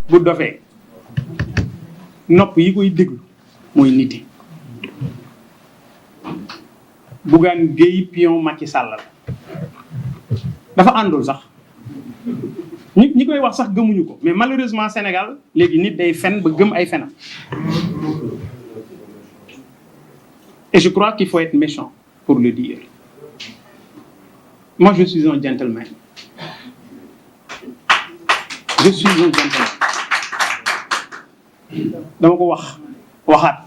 bu dofee nopp yi koy déglu mooy nite. Bougane Gueye pion Macky Sall la dafa àndul sax ñi koy wax sax gëmuñu ko mais malheureusement Sénégal léegi nit day fen ba gëm ay fenam. Et je crois qu'il faut être méchant pour le dire. Moi, je suis un gentleman. Je suis un gentleman. dama ko waxaat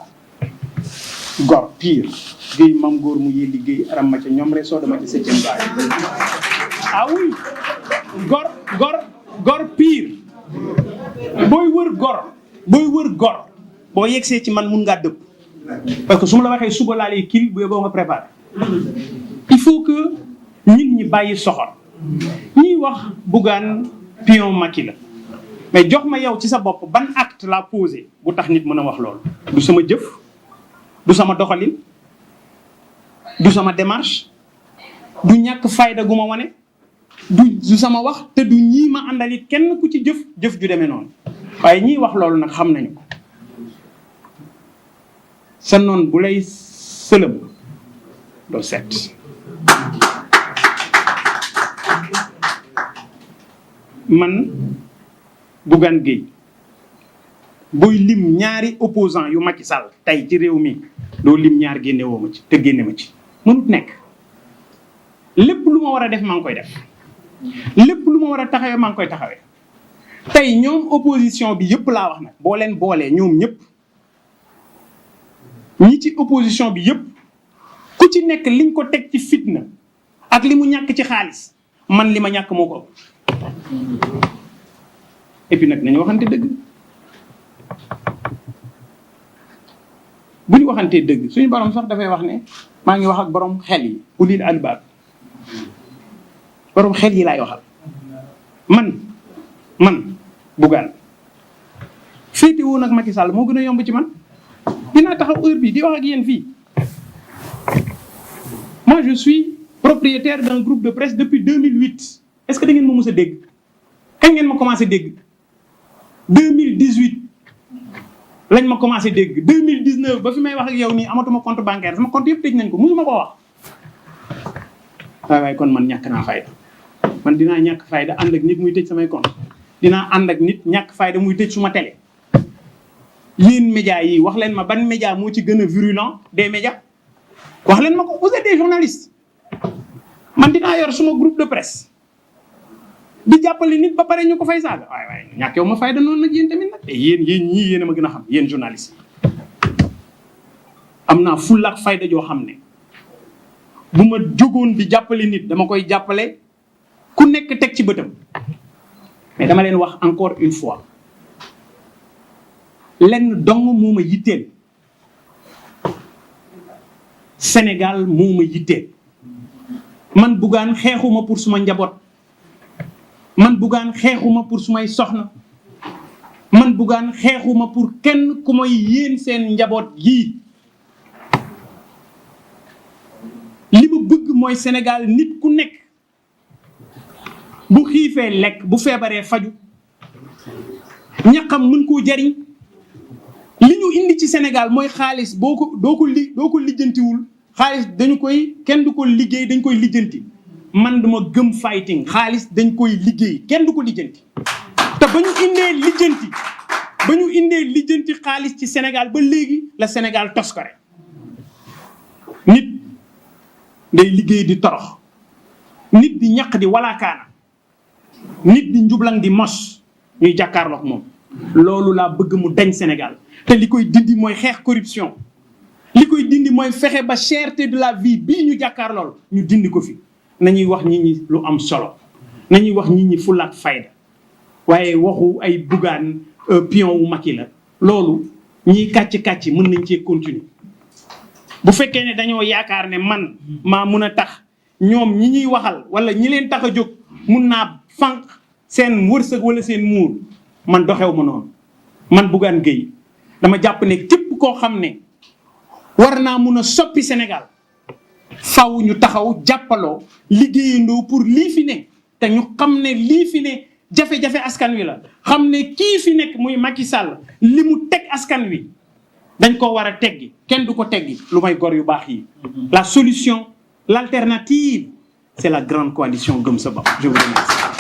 gor pire Gueye mam góor mu yéeli Gueye aram ma ca ñoom rek soo dama ci 7e baay. Ah oui, gor pire. booy wër gor boo yegsee ci man mun ngaa dëpp parce que su ma la waxee suba laa lay kil bu boo nga préparé. Il faut que nit ñi bàyyi soxor. ñiy wax Bougane pion Macky la mais jox ma yow ci sa bopp ban acte la posé bu tax nit mën a wax loolu. du sama jëf, du sama doxalin, du sama démarche, du ñàkk fayda gu ma wane, du sama wax te du ñii ma àndalit kenn ku ci jëf ju demee noonu. waaye ñiy wax loolu nag xam nañu ko. sa noon bu lay sëlëm doo set. man Bougane Gueye booy lim ñaari opposant yu Macky Sall tey ci réew mi doo lim ñaar génne woo ma ci te génne ma ci mënut nekk. lépp lu ma war a def maa ngi koy def, lépp lu ma war a taxawee maa ngi koy taxawee. tey ñoom opposition bi yëpp laa wax nag boo leen boolee ñoom ñëpp ñi ci opposition bi yëpp ku ci nekk liñ ko teg ci fitna ak li mu ñàkk ci xaalis man li ma ñàkk moo ko ëpp. et puis nag nañu waxante dëgg. bu ñu waxantee dëgg suñu borom sax dafay wax ne maa ngi wax ak borom xel yi ulil albaab, borom xel yi laay waxal. man Bougane féete woon ak Macky Sall moo gën a yomb ci man. dinaa taxaw heure bi di wax ak yéen fii. Moi je suis propriétaire d'un groupe de presse depuis 2008. Est-ce que da ngeen ma mës a dégg? kañ ngeen ma commencé dégg? 2018 lañ ma commencé dégg. 2019 ba fi may wax ak yow nii amatuma compte bancaire sama compte yëpp tëj nañ ko mësuma koo wax. waaye kon man ñàkk naa fayda. man dinaa ñàkk fayda ànd ak nit muy tëj samay compte. dinaa ànd ak nit ñàkk fayda muy tëj suma télé. yéen médias yi wax leen ma ban média moo ci gën a virulent des médias. wax leen ma ko, vous êtes des journalistes. man dinaa yor suma groupe de presse di jàppale nit ba pare ñu ko fay saaga waaye ñàkk yow ma fayda noonu nag yéen tamit nag. te yéen ñii yéen a ma gën a xam yéen journalistes yi. am naa fulla ak fayda joo xam ne bu ma jógoon di jàppale nit dama koy jàppale ku nekk teg ci bëtam. mais dama leen wax encore une fois lenn dong moo ma yitteel. Sénégal moo ma yitteel. man Bougane xeexuma pour suma njaboot. man Bougane xeexuma pour sumay soxna. man Bougane xeexuma pour kenn ku may yéen seen njaboot yii. li ma bëgg mooy Sénégal nit ku nekk bu xiifee lekk bu feebaree faju ñaqam mën koo jariñ. li ñu indi ci Sénégal mooy xaalis doo ko lijjantiwul. xaalis kenn du ko liggéey dañ koy lijjanti. man dama gëm fighting xaalis dañ koy liggéey kenn du ko lijjanti. te ba ñu indee lijjanti xaalis ci Sénégal ba léegi la Sénégal toskare. nit day liggéey di torox. nit di ñaq di walaakaana. nit di njublang di mos ñuy jàkkaarloog moom. loolu laa bëgg mu dañ Sénégal. te li koy dindi mooy xeex corruption. li koy dindi mooy fexe ba cherté de la vie bii ñu jàkkaar lool ñu dindi ko fi. nañuy wax nit ñi lu am solo. nañuy wax nit ñi fulla ak fayda. waaye waxu ay Bougane pion wu Macky la. loolu ñiy kàcc mën nañ cee continuer. bu fekkee ne dañoo yaakaar ne man maa mun a tax ñoom ñi ñuy waxal wala ñi leen tax a jóg mun naa fànq seen wërsëg wala seen muur man doxew ma noonu. man Bougane Gueye dama jàpp ne képp koo xam ne war naa mun a soppi Sénégal faw ñu taxaw jàppaloo liggéeyandoo pour lii fi ne te ñu xam ne lii fi ne jafe-jafe askan wi la xam ne kii fi nekk muy Macky Sall li mu teg askan wi dañ ko war a teggi kenn du ko teggi lu may gor yu baax yi. La solution, l'alternative, c'est la grande coalition Gëm Sa Bopp. Je vous remercie.